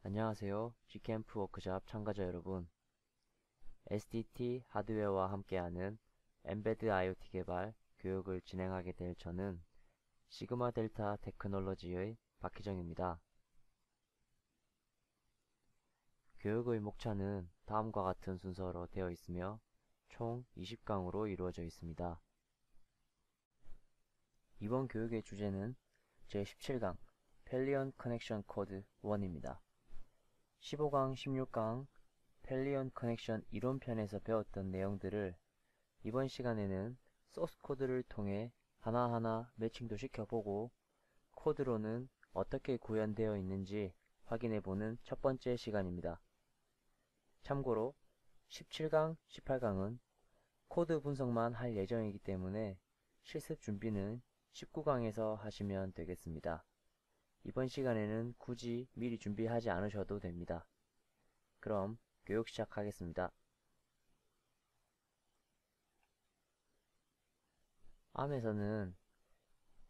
안녕하세요. G캠프 워크샵 참가자 여러분. SDT 하드웨어와 함께하는 엠베드 IoT 개발 교육을 진행하게 될 저는 시그마 델타 테크놀로지의 박희정입니다. 교육의 목차는 다음과 같은 순서로 되어 있으며 총 20강으로 이루어져 있습니다. 이번 교육의 주제는 제17강 펠리언 커넥션 코드 1입니다. 15강, 16강 펠리언 커넥션 이론편에서 배웠던 내용들을 이번 시간에는 소스 코드를 통해 하나하나 매칭도 시켜보고 코드로는 어떻게 구현되어 있는지 확인해보는 첫 번째 시간입니다. 참고로 17강, 18강은 코드 분석만 할 예정이기 때문에 실습 준비는 19강에서 하시면 되겠습니다. 이번 시간에는 굳이 미리 준비하지 않으셔도 됩니다. 그럼 교육 시작하겠습니다. 암에서는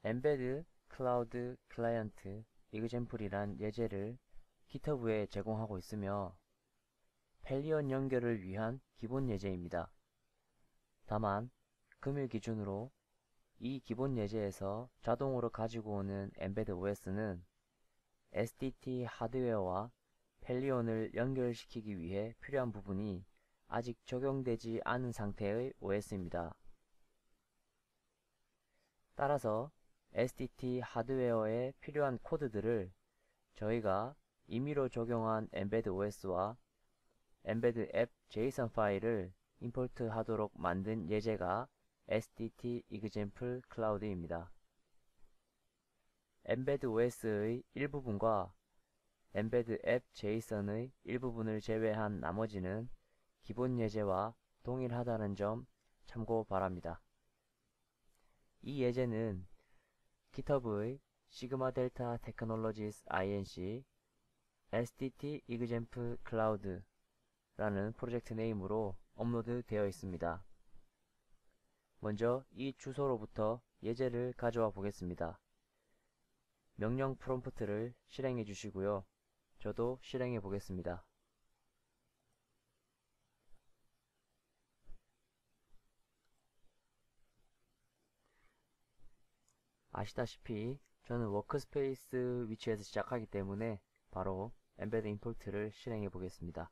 엠베드 클라우드 클라이언트 이그젬플이란 예제를 GitHub에 제공하고 있으며 펠리언 연결을 위한 기본 예제입니다. 다만 금일 기준으로 이 기본 예제에서 자동으로 가지고 오는 엠베드 OS는 SDT 하드웨어와 펠리온을 연결시키기 위해 필요한 부분이 아직 적용되지 않은 상태의 OS입니다. 따라서 SDT 하드웨어에 필요한 코드들을 저희가 임의로 적용한 엠베드 OS와 엠베드 앱 JSON 파일을 임포트 하도록 만든 예제가 SDT example cloud입니다. 엠베드 OS의 일부분과 엠베드 앱 JSON의 일부분을 제외한 나머지는 기본 예제와 동일하다는 점 참고 바랍니다. 이 예제는 GitHub의 시그마 델타 테크놀로지스 inc SDT example cloud 라는 프로젝트 네임으로 업로드 되어 있습니다. 먼저 이 주소로부터 예제를 가져와 보겠습니다. 명령 프롬프트를 실행해 주시고요. 저도 실행해 보겠습니다. 아시다시피 저는 워크스페이스 위치에서 시작하기 때문에 바로 엠베드 임포트를 실행해 보겠습니다.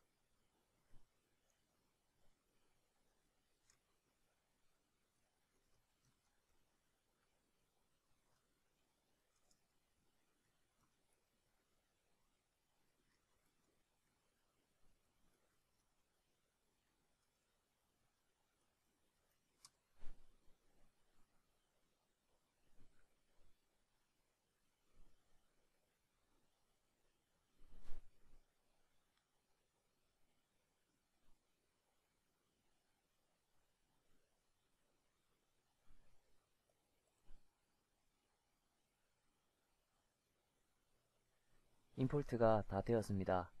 임포트가 다 되었습니다.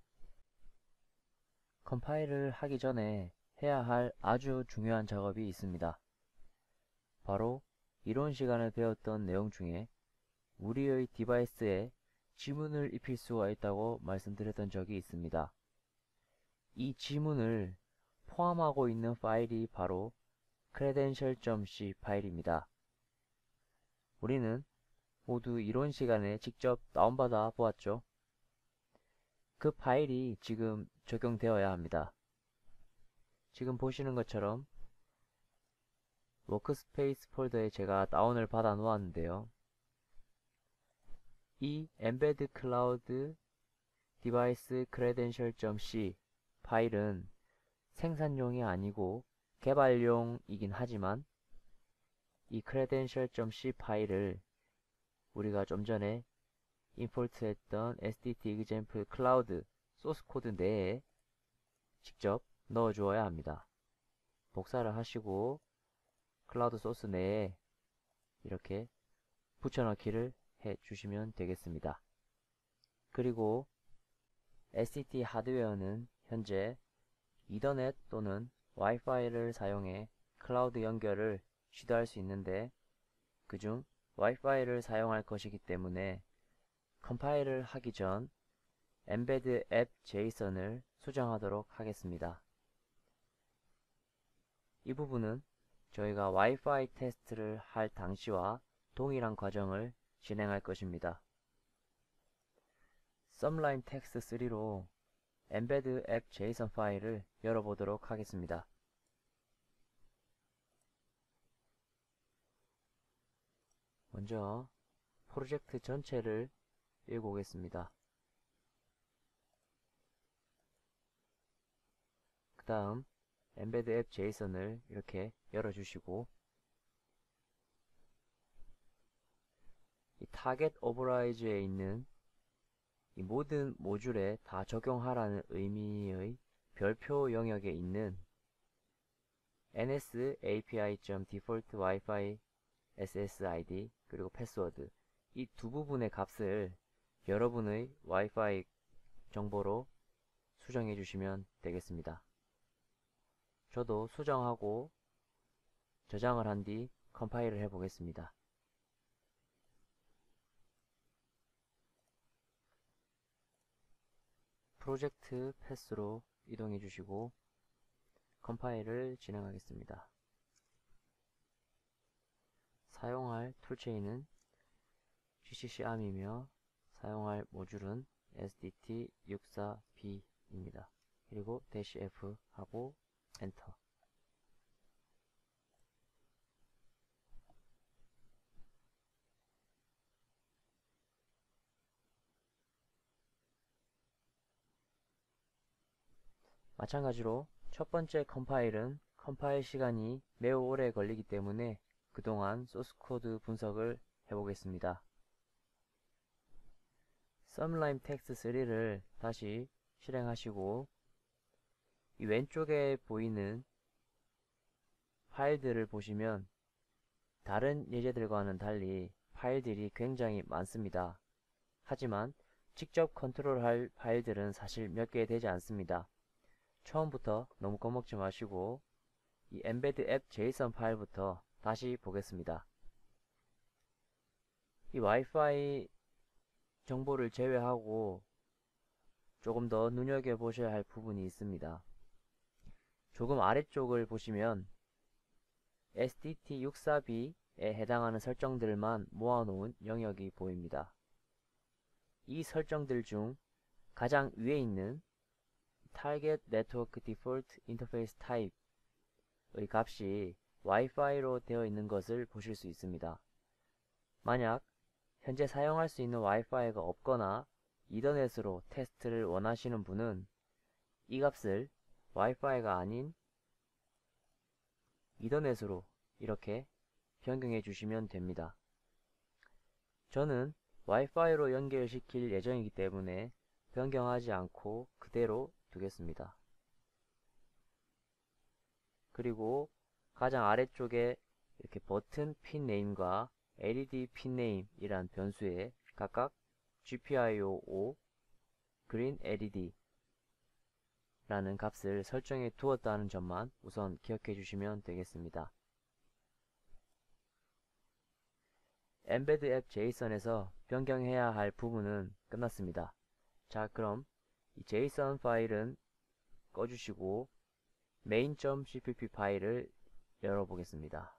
컴파일을 하기 전에 해야 할 아주 중요한 작업이 있습니다. 바로 이론 시간에 배웠던 내용 중에 우리의 디바이스에 지문을 입힐 수가 있다고 말씀드렸던 적이 있습니다. 이 지문을 포함하고 있는 파일이 바로 credential.c 파일입니다. 우리는 모두 이론 시간에 직접 다운받아 보았죠. 그 파일이 지금 적용되어야 합니다. 지금 보시는 것처럼 워크스페이스 폴더에 제가 다운을 받아 놓았는데요. 이 embed cloud device credential.c 파일은 생산용이 아니고 개발용이긴 하지만 이 credential.c 파일을 우리가 좀 전에 임포트 했던 SDT example cloud 소스 코드 내에 직접 넣어 주어야 합니다. 복사를 하시고 클라우드 소스 내에 이렇게 붙여넣기를 해 주시면 되겠습니다. 그리고 SDT 하드웨어는 현재 이더넷 또는 와이파이를 사용해 클라우드 연결을 시도할 수 있는데 그중 와이파이를 사용할 것이기 때문에 컴파일을 하기 전 embed app JSON을 수정하도록 하겠습니다. 이 부분은 저희가 와이파이 테스트를 할 당시와 동일한 과정을 진행할 것입니다. Sublime Text 3로 embed app JSON 파일을 열어보도록 하겠습니다. 먼저 프로젝트 전체를 읽어보겠습니다. 그 다음 embed app JSON을 이렇게 열어주시고 이 타겟 오버라이즈에 있는 이 모든 모듈에 다 적용하라는 의미의 별표 영역에 있는 ns api.default wi-fi ssid 그리고 패스워드 이 두 부분의 값을 여러분의 와이파이 정보로 수정해 주시면 되겠습니다. 저도 수정하고 저장을 한 뒤 컴파일을 해 보겠습니다. 프로젝트 패스로 이동해 주시고 컴파일을 진행하겠습니다. 사용할 툴체인은 GCC ARM이며 사용할 모듈은 SDT64B입니다. 그리고 -F 하고 엔터. 마찬가지로 첫 번째 컴파일은 컴파일 시간이 매우 오래 걸리기 때문에 그동안 소스코드 분석을 해보겠습니다. Sublime Text 3를 다시 실행하시고 이 왼쪽에 보이는 파일들을 보시면 다른 예제들과는 달리 파일들이 굉장히 많습니다. 하지만 직접 컨트롤할 파일들은 사실 몇 개 되지 않습니다. 처음부터 너무 겁먹지 마시고 이 embed app JSON 파일부터 다시 보겠습니다. 이 와이파이 정보를 제외하고 조금 더 눈여겨보셔야 할 부분이 있습니다. 조금 아래쪽을 보시면 SDT64B에 해당하는 설정들만 모아놓은 영역이 보입니다. 이 설정들 중 가장 위에 있는 Target Network Default Interface Type의 값이 와이파이로 되어 있는 것을 보실 수 있습니다. 만약 현재 사용할 수 있는 와이파이가 없거나 이더넷으로 테스트를 원하시는 분은 이 값을 와이파이가 아닌 이더넷으로 이렇게 변경해 주시면 됩니다. 저는 와이파이로 연결시킬 예정이기 때문에 변경하지 않고 그대로 두겠습니다. 그리고 가장 아래쪽에 이렇게 버튼 핀 네임과 LED 핀 네임 이란 변수에 각각 GPIO5 Green LED 라는 값을 설정해 두었다는 점만 우선 기억해 주시면 되겠습니다. embed app JSON에서 변경해야 할 부분은 끝났습니다. 자, 그럼 이 JSON 파일은 꺼주시고 main.cpp 파일을 열어보겠습니다.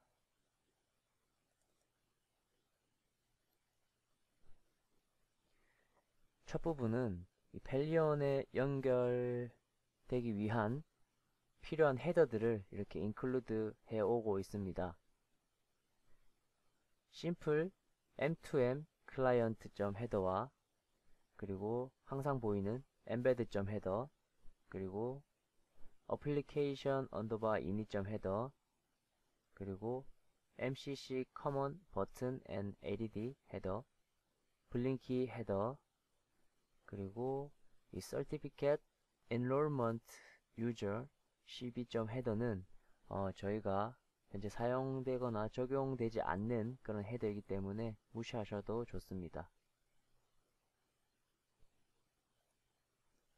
첫 부분은 이 펠리온에 연결되기 위한 필요한 헤더들을 이렇게 include 해오고 있습니다. simple m2m client.header와 그리고 항상 보이는 embed.header 그리고 application init.header 그리고 mcc common button and LED header 블링키 header 그리고 이 certificate enrollment user cb.header는 저희가 현재 사용되거나 적용되지 않는 그런 헤더이기 때문에 무시하셔도 좋습니다.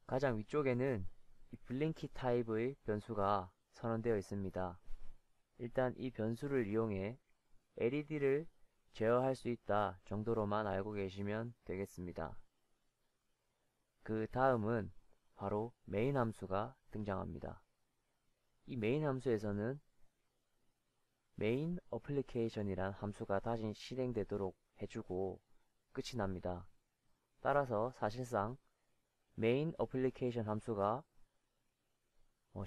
가장 위쪽에는 이 블링키 타입의 변수가 선언되어 있습니다. 일단 이 변수를 이용해 LED를 제어할 수 있다 정도로만 알고 계시면 되겠습니다. 그 다음은 바로 메인 함수가 등장합니다. 이 메인 함수에서는 메인 어플리케이션이란 함수가 다시 실행되도록 해주고 끝이 납니다. 따라서 사실상 메인 어플리케이션 함수가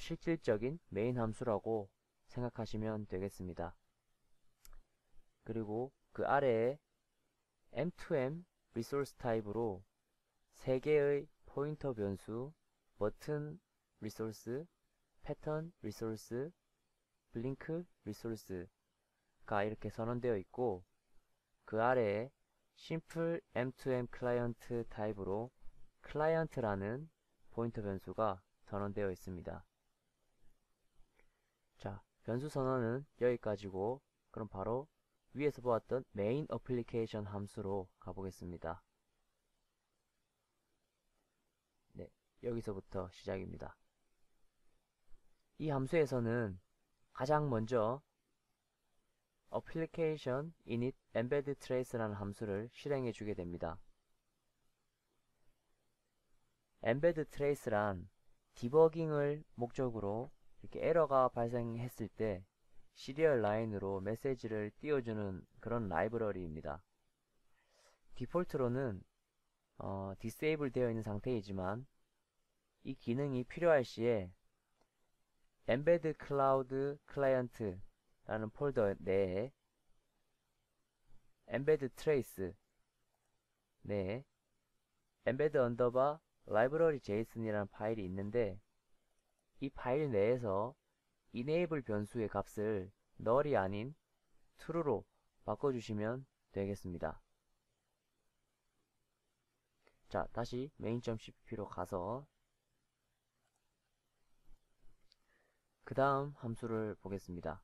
실질적인 메인 함수라고 생각하시면 되겠습니다. 그리고 그 아래에 M2M 리소스 타입으로 3개의 포인터 변수, 버튼 리소스, 패턴 리소스, 블링크 리소스가 이렇게 선언되어 있고, 그 아래에 심플 M2M 클라이언트 타입으로 클라이언트라는 포인터 변수가 선언되어 있습니다. 자, 변수 선언은 여기까지고, 그럼 바로 위에서 보았던 메인 어플리케이션 함수로 가보겠습니다. 네, 여기서부터 시작입니다. 이 함수에서는 가장 먼저 application init embed trace라는 함수를 실행해 주게 됩니다. embed trace란 디버깅을 목적으로 이렇게 에러가 발생했을 때 시리얼 라인으로 메시지를 띄워주는 그런 라이브러리입니다. 디폴트로는 디세이블 되어 있는 상태이지만 이 기능이 필요할 시에 embed cloud client 라는 폴더 내에 embed trace 내에 embed underbar library json이라는 파일이 있는데, 이 파일 내에서 enable 변수의 값을 null이 아닌 true로 바꿔주시면 되겠습니다. 자, 다시 main.cpp로 가서 그 다음 함수를 보겠습니다.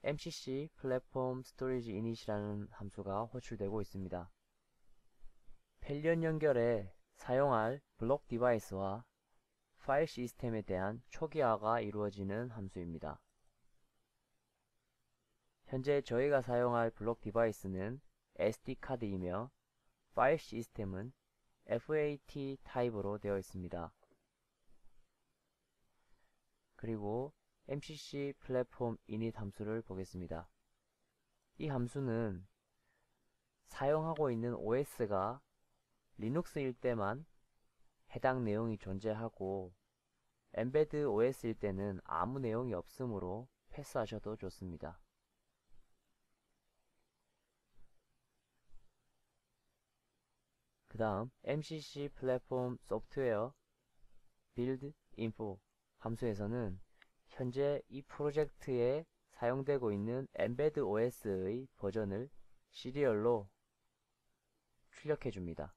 mcc platform storage init이라는 함수가 호출되고 있습니다. 펠리언 연결에 사용할 블록 디바이스와 파일 시스템에 대한 초기화가 이루어지는 함수입니다. 현재 저희가 사용할 블록 디바이스는 SD카드이며 파일 시스템은 FAT 타입으로 되어 있습니다. 그리고 mcc platform init 함수를 보겠습니다. 이 함수는 사용하고 있는 OS가 리눅스일 때만 해당 내용이 존재하고, 엠베드 OS일 때는 아무 내용이 없으므로 패스하셔도 좋습니다. 그 다음 mcc 플랫폼 소프트웨어 빌드 인포 함수에서는 현재 이 프로젝트에 사용되고 있는 엠베드 OS의 버전을 시리얼로 출력해 줍니다.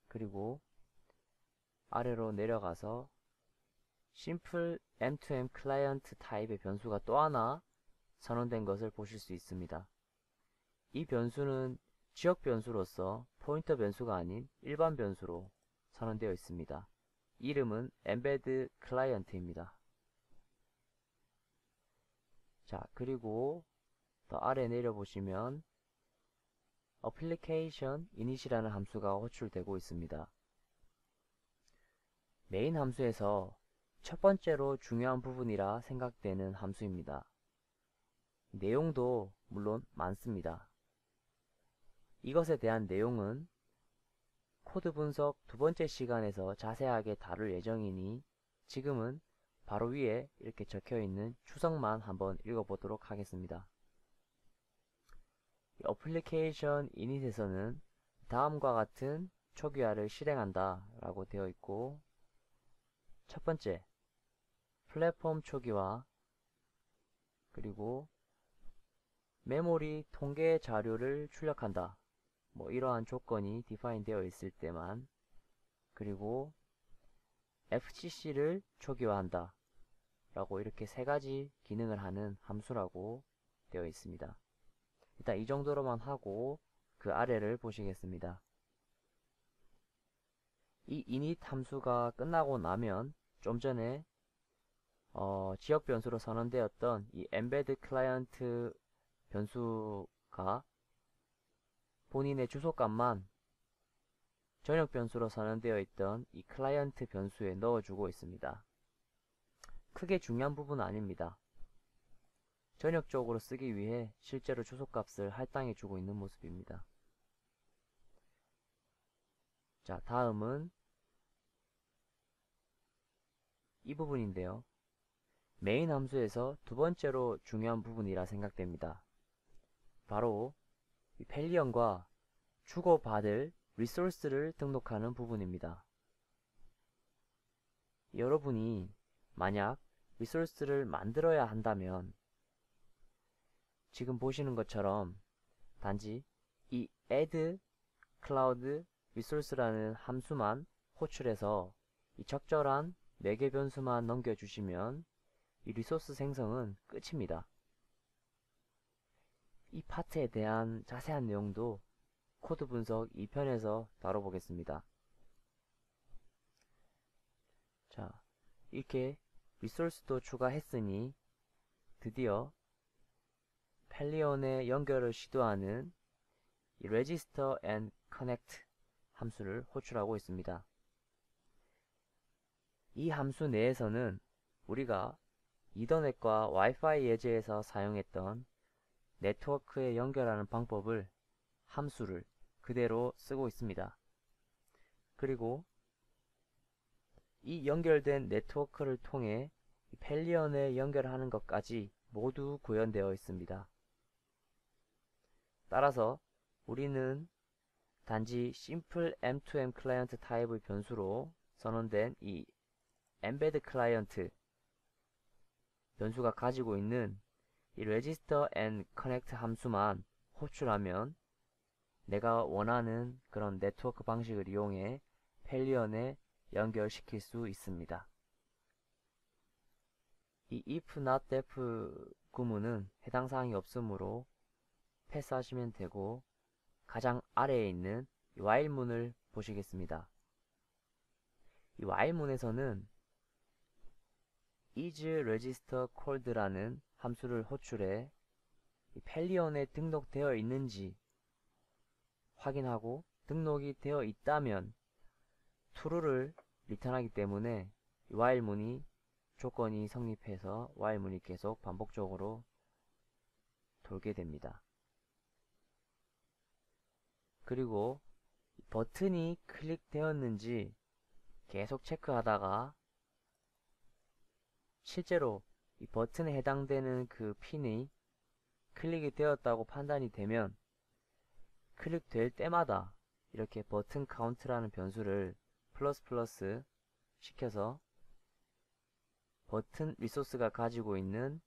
그리고 아래로 내려가서 심플 M2M 클라이언트 타입의 변수가 또 하나 선언된 것을 보실 수 있습니다. 이 변수는 지역 변수로서 포인터 변수가 아닌 일반 변수로 선언되어 있습니다. 이름은 embed client입니다. 자, 그리고 더 아래 내려보시면 application init이라는 함수가 호출되고 있습니다. 메인 함수에서 첫 번째로 중요한 부분이라 생각되는 함수입니다. 내용도 물론 많습니다. 이것에 대한 내용은 코드 분석 두 번째 시간에서 자세하게 다룰 예정이니 지금은 바로 위에 이렇게 적혀있는 추석만 한번 읽어보도록 하겠습니다. 어플리케이션 이닛에서는 다음과 같은 초기화를 실행한다 라고 되어 있고, 첫 번째, 플랫폼 초기화, 그리고 메모리 통계 자료를 출력한다. 뭐 이러한 조건이 디파인 되어 있을 때만, 그리고 FCC를 초기화한다 라고 이렇게 세 가지 기능을 하는 함수라고 되어 있습니다. 일단 이 정도로만 하고 그 아래를 보시겠습니다. 이 init 함수가 끝나고 나면 좀 전에 지역 변수로 선언되었던 이 embed client 변수가 본인의 주소값만 전역 변수로 선언되어 있던 이 클라이언트 변수에 넣어주고 있습니다. 크게 중요한 부분은 아닙니다. 전역적으로 쓰기 위해 실제로 주소값을 할당해 주고 있는 모습입니다. 자, 다음은 이 부분인데요. 메인 함수에서 두 번째로 중요한 부분이라 생각됩니다. 바로 이 펠리언과 주고받을 리소스를 등록하는 부분입니다. 여러분이 만약 리소스를 만들어야 한다면 지금 보시는 것처럼 단지 이 add cloud resource라는 함수만 호출해서 이 적절한 매개 변수만 넘겨주시면 이 리소스 생성은 끝입니다. 이 파트에 대한 자세한 내용도 코드 분석 2편에서 다뤄보겠습니다. 자, 이렇게 리소스도 추가했으니 드디어 펠리온의 연결을 시도하는 이 register and connect 함수를 호출하고 있습니다. 이 함수 내에서는 우리가 이더넷과 와이파이 예제에서 사용했던 네트워크에 연결하는 방법을 함수를 그대로 쓰고 있습니다. 그리고 이 연결된 네트워크를 통해 펠리언에 연결하는 것까지 모두 구현되어 있습니다. 따라서 우리는 단지 simple m2m 클라이언트 타입의 변수로 선언된 이 embed 클라이언트 변수가 가지고 있는 이 register and connect 함수만 호출하면 내가 원하는 그런 네트워크 방식을 이용해 펠리언에 연결시킬 수 있습니다. 이 if not def 구문은 해당 사항이 없으므로 패스하시면 되고 가장 아래에 있는 이 while 문을 보시겠습니다. 이 while 문에서는 is register called라는 함수를 호출해 이 펠리언에 등록되어 있는지 확인하고 등록이 되어 있다면 true를 리턴하기 때문에 이 while 문이 조건이 성립해서 while 문이 계속 반복적으로 돌게 됩니다. 그리고 버튼이 클릭되었는지 계속 체크하다가 실제로 이 버튼에 해당되는 그 핀이 클릭이 되었다고 판단이 되면 클릭될 때마다 이렇게 버튼 카운트라는 변수를 플러스 시켜서 버튼 리소스가 가지고 있는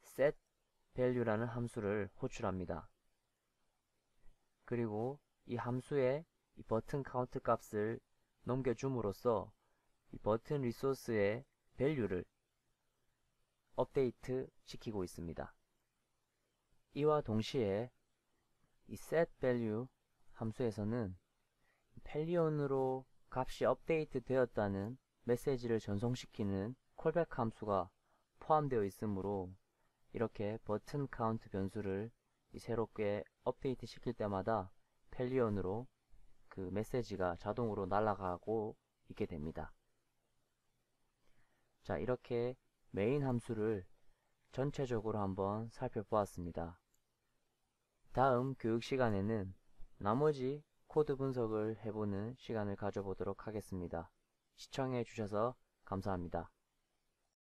set value라는 함수를 호출합니다. 그리고 이 함수에 이 버튼 카운트 값을 넘겨줌으로써 이 버튼 리소스의 value를 업데이트 시키고 있습니다. 이와 동시에 이 setValue 함수에서는 펠리온으로 값이 업데이트 되었다는 메시지를 전송시키는 콜백 함수가 포함되어 있으므로 이렇게 버튼 카운트 변수를 새롭게 업데이트 시킬 때마다 펠리온으로 그 메시지가 자동으로 날아가고 있게 됩니다. 자, 이렇게 메인 함수를 전체적으로 한번 살펴보았습니다. 다음 교육 시간에는 나머지 코드 분석을 해보는 시간을 가져보도록 하겠습니다. 시청해 주셔서 감사합니다.